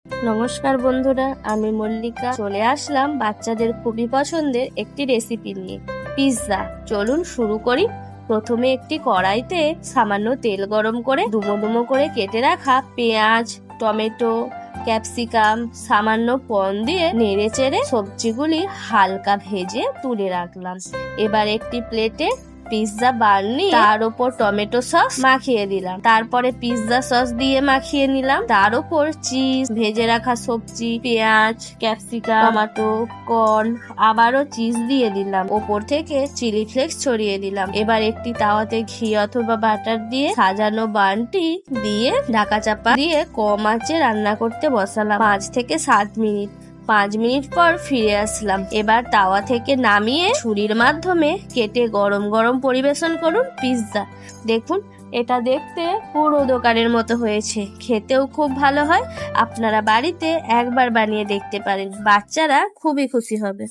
নমস্কার বন্ধুরা, আমি মল্লিকা চলে আসলাম বাচ্চাদের খুবই পছন্দের একটি রেসিপি নিয়ে, পিৎজা। চলুন শুরু করি। প্রথমে একটি কড়াইতে সামান্য তেল গরম করে ডুমো ডুমো করে কেটে রাখা পেঁয়াজ, টমেটো, ক্যাপসিকাম, সামান্য পন দিয়ে নেড়ে চেড়ে সবজিগুলি হালকা ভেজে তুলে রাখলাম। এবার একটি প্লেটে পিৎজা বান নিয়ে তার উপর টমেটো সস মাখিয়ে দিলাম। তারপরে পিৎজা সস দিয়ে মাখিয়ে নিলাম। তার উপর চিজ, ভেজে রাখা সবজি, পেঁয়াজ, ক্যাপসিকাম, টমেটো, কর্ন, আবারও চিজ দিয়ে দিলাম। ওপর থেকে চিলি ফ্লেক্স ছড়িয়ে দিলাম। এবার একটি তাওয়াতে ঘি অথবা বাটার দিয়ে সাজানো বানটি দিয়ে ঢাকা চাপা দিয়ে কম আঁচে রান্না করতে বসালাম 5 থেকে 7 মিনিট। 5 মিনিট পর ফিরে আসলাম। এবার তাওয়া থেকে নামিয়ে ছুরির মাধ্যমে কেটে গরম গরম পরিবেশন করুন পিৎজা। দেখুন, এটা দেখতে পুরো দোকানের মতো হয়েছে, খেতেও খুব ভালো হয়। আপনারা বাড়িতে একবার বানিয়ে দেখতে পারেন, বাচ্চারা খুবই খুশি হবে।